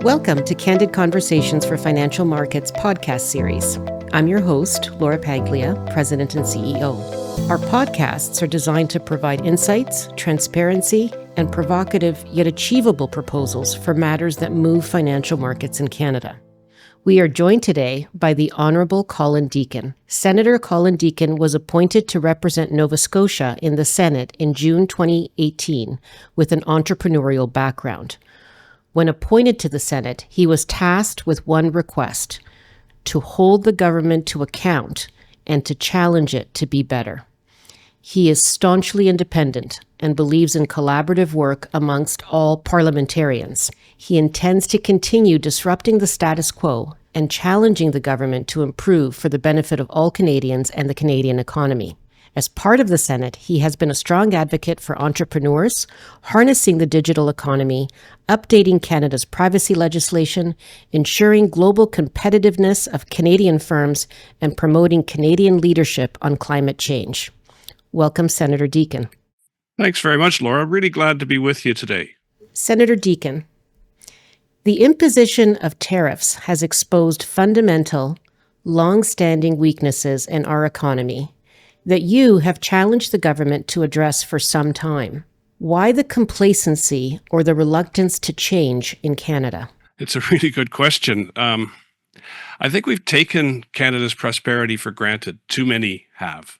Welcome to Candid Conversations for Financial Markets podcast series. I'm your host, Laura Paglia, President and CEO. Our podcasts are designed to provide insights, transparency, and provocative yet achievable proposals for matters that move financial markets in Canada. We are joined today by the Honourable Colin Deacon. Senator Colin Deacon was appointed to represent Nova Scotia in the Senate in June 2018 with an entrepreneurial background. When appointed to the Senate, he was tasked with one request: to hold the government to account and to challenge it to be better. He is staunchly independent and believes in collaborative work amongst all parliamentarians. He intends to continue disrupting the status quo and challenging the government to improve for the benefit of all Canadians and the Canadian economy. As part of the Senate, he has been a strong advocate for entrepreneurs, harnessing the digital economy, updating Canada's privacy legislation, ensuring global competitiveness of Canadian firms, and promoting Canadian leadership on climate change. Welcome, Senator Deacon. Thanks very much, Laura. Really glad to be with you today. Senator Deacon, the imposition of tariffs has exposed fundamental, long-standing weaknesses in our economy that you have challenged the government to address for some time. Why the complacency or the reluctance to change in Canada? It's a really good question. I think we've taken Canada's prosperity for granted. Too many have.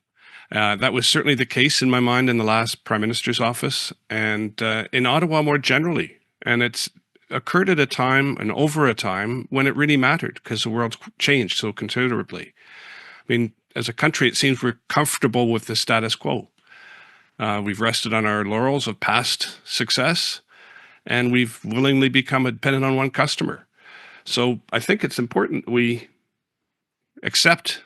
That was certainly the case in my mind in the last Prime Minister's office and in Ottawa more generally. And it's occurred at a time and over a time when it really mattered because the world's changed so considerably. I mean, as a country, it seems we're comfortable with the status quo. We've rested on our laurels of past success, and we've willingly become dependent on one customer. So I think it's important we accept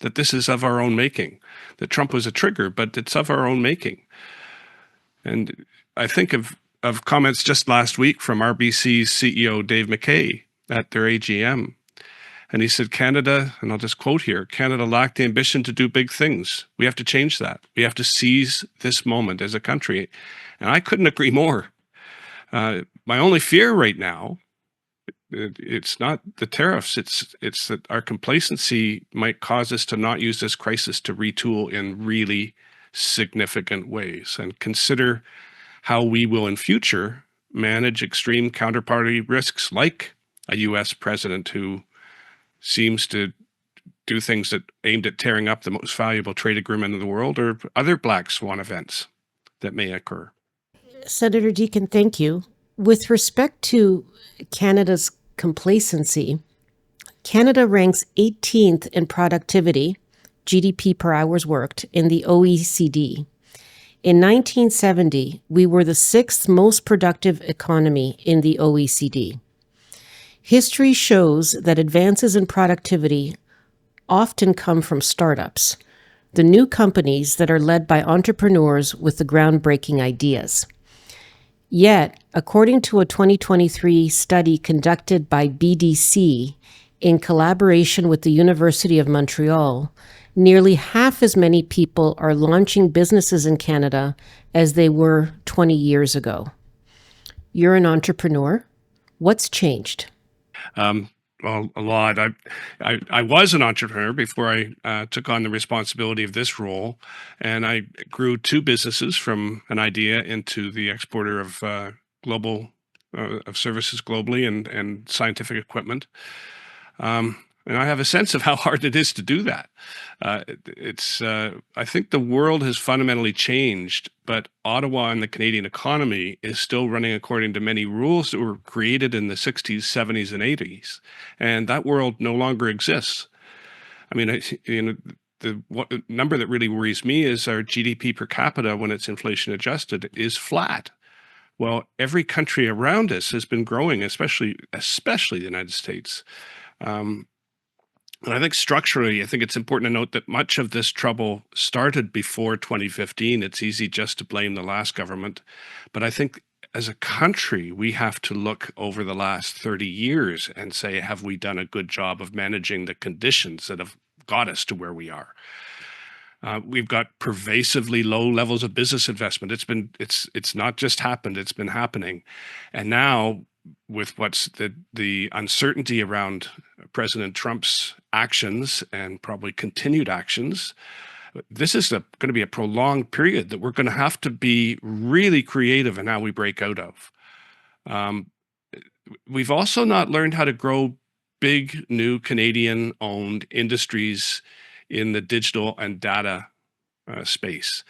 that this is of our own making, that Trump was a trigger, but it's of our own making. And I think of comments just last week from RBC's CEO, Dave McKay, at their AGM. And he said, Canada, and I'll just quote here, Canada lacked the ambition to do big things. We have to change that. We have to seize this moment as a country. And I couldn't agree more. My only fear right now, it's not the tariffs, it's that our complacency might cause us to not use this crisis to retool in really significant ways and consider how we will in future manage extreme counterparty risks like a US president who seems to do things that aimed at tearing up the most valuable trade agreement in the world, or other black swan events that may occur. Senator Deacon, thank you. With respect to Canada's complacency, Canada ranks 18th in productivity, GDP per hours worked, in the OECD. In 1970, we were the sixth most productive economy in the OECD. History shows that advances in productivity often come from startups, the new companies that are led by entrepreneurs with the groundbreaking ideas. Yet, according to a 2023 study conducted by BDC in collaboration with the University of Montreal, nearly half as many people are launching businesses in Canada as they were 20 years ago. You're an entrepreneur. What's changed? Well, a lot. I was an entrepreneur before I took on the responsibility of this role, and I grew two businesses from an idea into the exporter of of services globally and scientific equipment. And I have a sense of how hard it is to do that. I think the world has fundamentally changed, but Ottawa and the Canadian economy is still running according to many rules that were created in the 60s, 70s, and 80s. And that world no longer exists. I mean, the number that really worries me is our GDP per capita, when it's inflation adjusted, is flat. Well, every country around us has been growing, especially the United States. And I think structurally, I think it's important to note that much of this trouble started before 2015. It's easy just to blame the last government. But I think as a country, we have to look over the last 30 years and say, have we done a good job of managing the conditions that have got us to where we are? We've got pervasively low levels of business investment. It's not just happened, it's been happening. And now with what's the uncertainty around President Trump's actions and probably continued actions, this is going to be a prolonged period that we're going to have to be really creative in how we break out of. We've also not learned how to grow big new Canadian-owned industries in the digital and data space.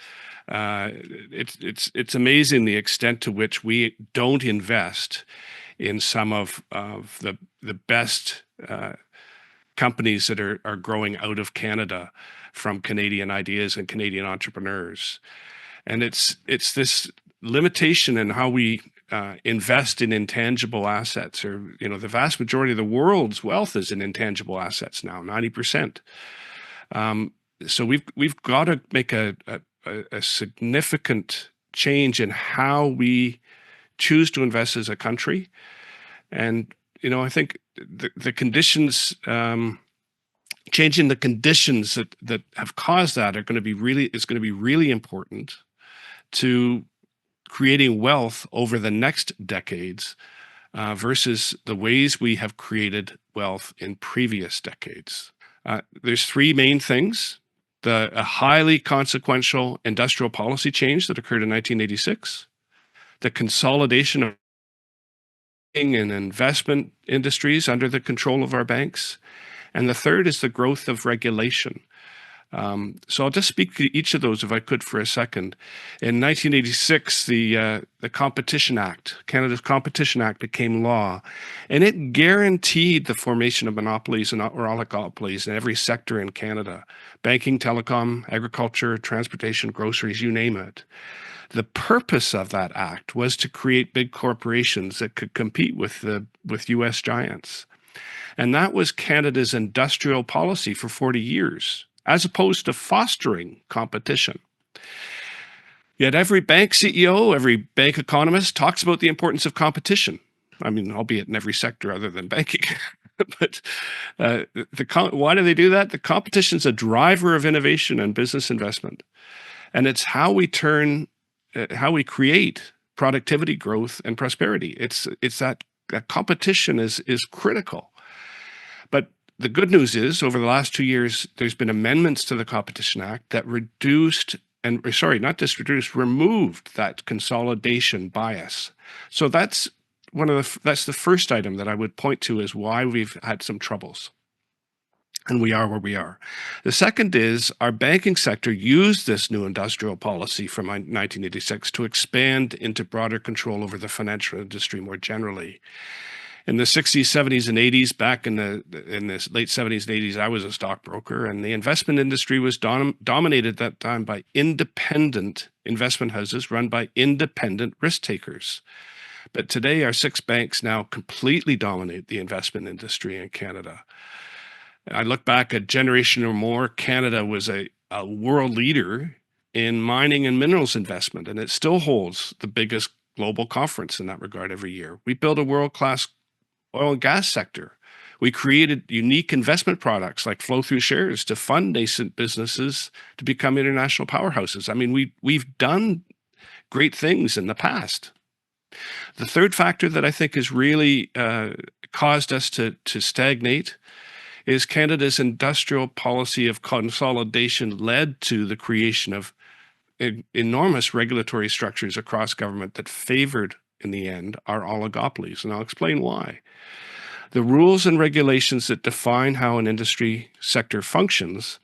It's amazing the extent to which we don't invest in some of the best companies that are growing out of Canada from Canadian ideas and Canadian entrepreneurs. And it's this limitation in how we invest in intangible assets, or the vast majority of the world's wealth is in intangible assets now, 90%. So we've got to make a significant change in how we choose to invest as a country. And I think the conditions, changing the conditions that have caused that is going to be really important to creating wealth over the next decades versus the ways we have created wealth in previous decades. There's three main things. A highly consequential industrial policy change that occurred in 1986, the consolidation of and investment industries under the control of our banks, and the third is the growth of regulation. So I'll just speak to each of those if I could for a second. In 1986, the Competition Act, Canada's Competition Act, became law, and it guaranteed the formation of monopolies or oligopolies in every sector in Canada: banking, telecom, agriculture, transportation, groceries, you name it. The purpose of that act was to create big corporations that could compete with U.S. giants. And that was Canada's industrial policy for 40 years, as opposed to fostering competition. Yet every bank CEO, every bank economist talks about the importance of competition. I mean, albeit in every sector other than banking. But why do they do that? The competition is a driver of innovation and business investment. And it's how we create productivity, growth, and prosperity. It's that competition is critical. But the good news is, over the last 2 years, there's been amendments to the Competition Act that removed that consolidation bias. So that's the first item that I would point to as why we've had some troubles. And we are where we are. The second is our banking sector used this new industrial policy from 1986 to expand into broader control over the financial industry more generally. In the 60s, 70s, and 80s, back in the late 70s and 80s, I was a stockbroker, and the investment industry was dominated at that time by independent investment houses run by independent risk takers. But today, our 6 banks now completely dominate the investment industry in Canada. I look back a generation or more, Canada was a world leader in mining and minerals investment, and it still holds the biggest global conference in that regard every year. We built a world-class oil and gas sector. We created unique investment products like flow-through shares to fund nascent businesses to become international powerhouses. I mean, we've done great things in the past. The third factor that I think has really caused us to stagnate is Canada's industrial policy of consolidation led to the creation of enormous regulatory structures across government that favored, in the end, our oligopolies. And I'll explain why. The rules and regulations that define how an industry sector functions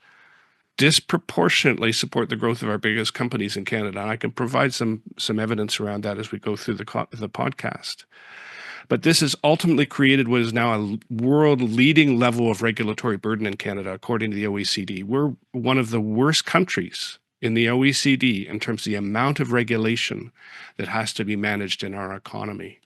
disproportionately support the growth of our biggest companies in Canada. And I can provide some evidence around that as we go through the podcast. But this has ultimately created what is now a world-leading level of regulatory burden in Canada, according to the OECD. We're one of the worst countries in the OECD in terms of the amount of regulation that has to be managed in our economy.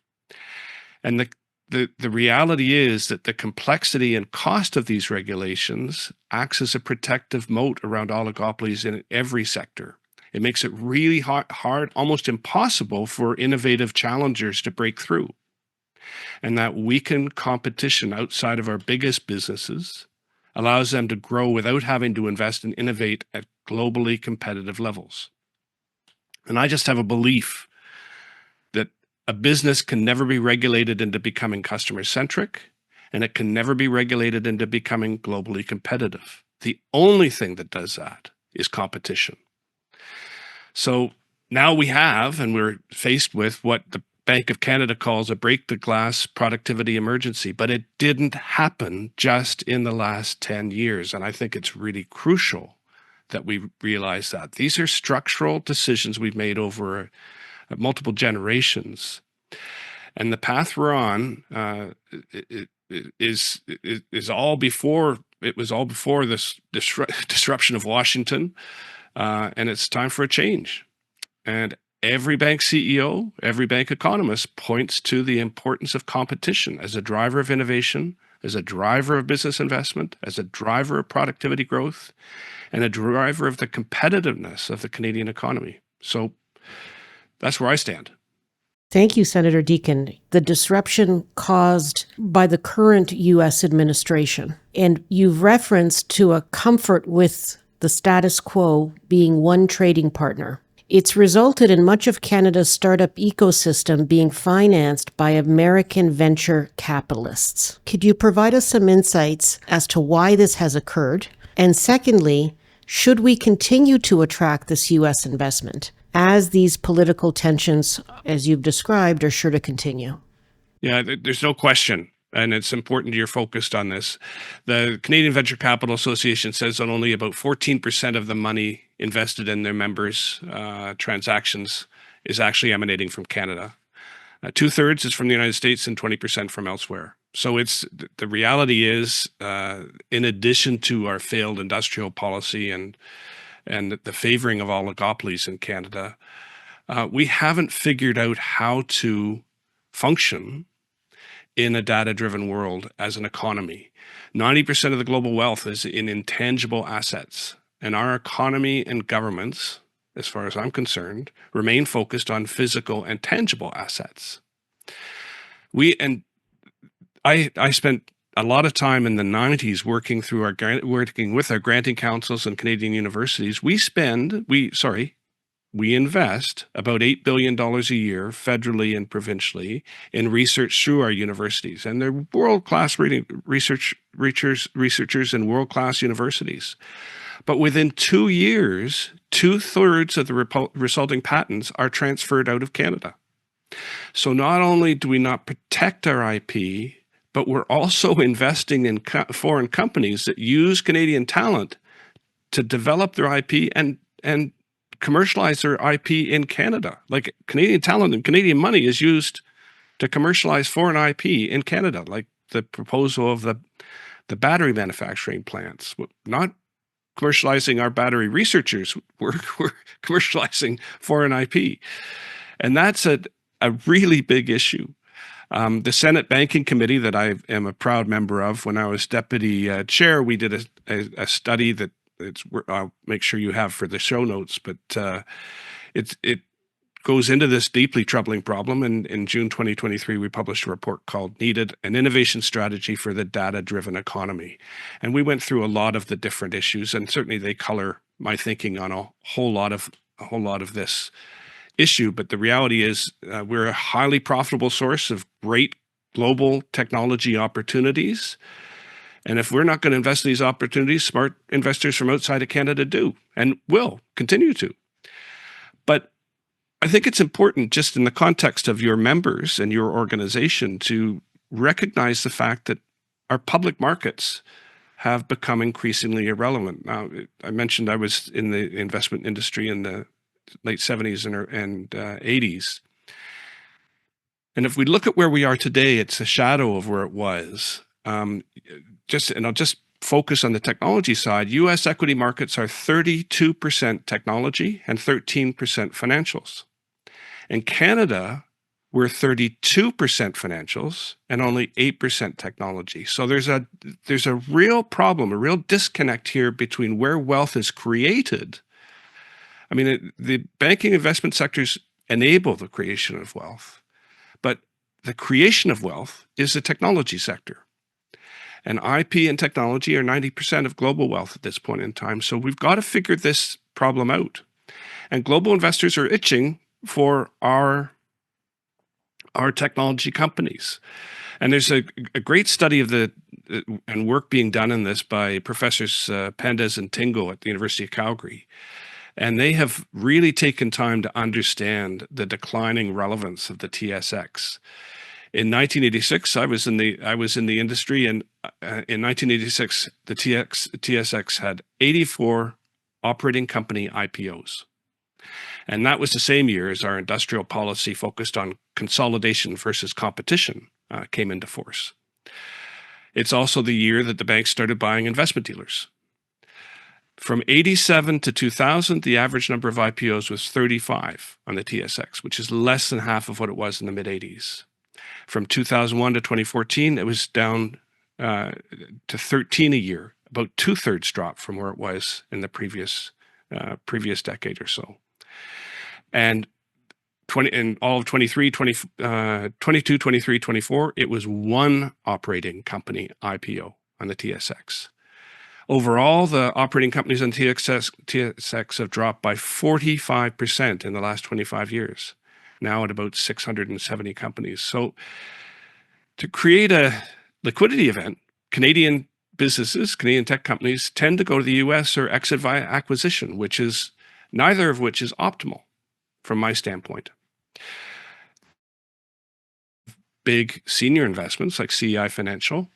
And the reality is that the complexity and cost of these regulations acts as a protective moat around oligopolies in every sector. It makes it really hard, almost impossible for innovative challengers to break through. And that weakened competition outside of our biggest businesses allows them to grow without having to invest and innovate at globally competitive levels. And I just have a belief that A business can never be regulated into becoming customer-centric, and it can never be regulated into becoming globally competitive. The only thing that does that is competition. So now we have, and we're faced with what the Bank of Canada calls a break-the-glass productivity emergency, but it didn't happen just in the last 10 years. And I think it's really crucial that we realize that. These are structural decisions we've made over multiple generations. And the path we're on is all before, it was all before this disruption of Washington, and it's time for a change. And every bank CEO, every bank economist points to the importance of competition as a driver of innovation, as a driver of business investment, as a driver of productivity growth, and a driver of the competitiveness of the Canadian economy. So that's where I stand. Thank you, Senator Deacon. The disruption caused by the current U.S. administration, and you've referenced to a comfort with the status quo being one trading partner. It's resulted in much of Canada's startup ecosystem being financed by American venture capitalists. Could you provide us some insights as to why this has occurred? And secondly, should we continue to attract this U.S. investment, as these political tensions, as you've described, are sure to continue? Yeah, there's no question, and it's important you're focused on this. The Canadian Venture Capital Association says that only about 14% of the money invested in their members' transactions is actually emanating from Canada. 2/3 is from the United States and 20% from elsewhere. So it's the reality is, in addition to our failed industrial policy and the favoring of oligopolies in Canada, we haven't figured out how to function in a data-driven world as an economy. 90% of the global wealth is in intangible assets, and our economy and governments, as far as I'm concerned, remain focused on physical and tangible assets. I spent a lot of time in the 90s working with our granting councils and Canadian universities. We invest about $8 billion a year federally and provincially in research through our universities, and they're world-class researchers in world-class universities. But within 2 years, 2/3 of the resulting patents are transferred out of Canada. So not only do we not protect our IP, but we're also investing in foreign companies that use Canadian talent to develop their IP and commercialize their IP in Canada. Like, Canadian talent and Canadian money is used to commercialize foreign IP in Canada, like the proposal of the battery manufacturing plants. We're not commercializing our battery researchers, we're commercializing foreign IP. And that's a really big issue. The Senate Banking Committee that I am a proud member of, when I was deputy chair, we did a study that I'll make sure you have for the show notes, but it goes into this deeply troubling problem. And in June 2023, we published a report called "Needed: An Innovation Strategy for the Data-Driven Economy." And we went through a lot of the different issues, and certainly they color my thinking on a whole lot of this issue. But the reality is, we're a highly profitable source of great global technology opportunities. And if we're not going to invest in these opportunities, smart investors from outside of Canada do, and will continue to. But I think it's important, just in the context of your members and your organization, to recognize the fact that our public markets have become increasingly irrelevant. Now, I mentioned I was in the investment industry in the late 70s and 80s. And if we look at where we are today, it's a shadow of where it was. I'll just focus on the technology side. U.S. equity markets are 32% technology and 13% financials. In Canada, we're 32% financials and only 8% technology. So there's a real problem, a real disconnect here between where wealth is created. I mean, the banking investment sectors enable the creation of wealth, but the creation of wealth is the technology sector. And IP and technology are 90% of global wealth at this point in time. So we've got to figure this problem out. And global investors are itching for our are technology companies. And there's a great study of and work being done in this by Professors Pandez and Tingle at the University of Calgary. And they have really taken time to understand the declining relevance of the TSX. In 1986, I was in the industry, and in 1986, the TSX had 84 operating company IPOs. And that was the same year as our industrial policy focused on consolidation versus competition came into force. It's also the year that the banks started buying investment dealers. From 87 to 2000, the average number of IPOs was 35 on the TSX, which is less than half of what it was in the mid-80s. From 2001 to 2014, it was down to 13 a year, about 2/3 drop from where it was in the previous decade or so. And in all of 22, 23, 24, it was one operating company IPO on the TSX. Overall, the operating companies on TSX have dropped by 45% in the last 25 years, now at about 670 companies. So to create a liquidity event, Canadian businesses, Canadian tech companies tend to go to the US or exit via acquisition, neither of which is optimal from my standpoint. Big senior investments like CEI Financial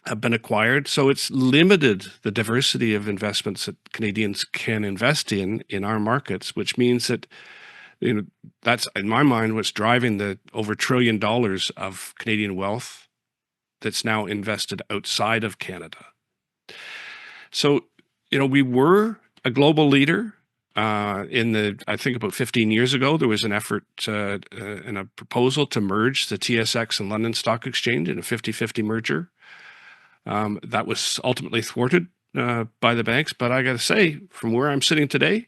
have been acquired. So it's limited the diversity of investments that Canadians can invest in our markets, which means that, that's, in my mind, what's driving the over $1 trillion of Canadian wealth that's now invested outside of Canada. So, we were a global leader. I think about 15 years ago, there was an effort and a proposal to merge the TSX and London Stock Exchange in a 50-50 merger. That was ultimately thwarted by the banks. But I got to say, from where I'm sitting today,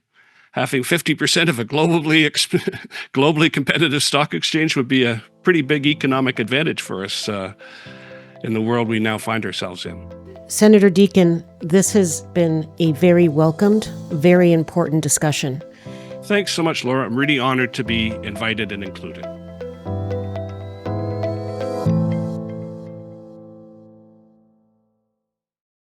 having 50% of a globally competitive stock exchange would be a pretty big economic advantage for us in the world we now find ourselves in. Senator Deacon, this has been a very welcomed, very important discussion. Thanks so much, Laura. I'm really honored to be invited and included.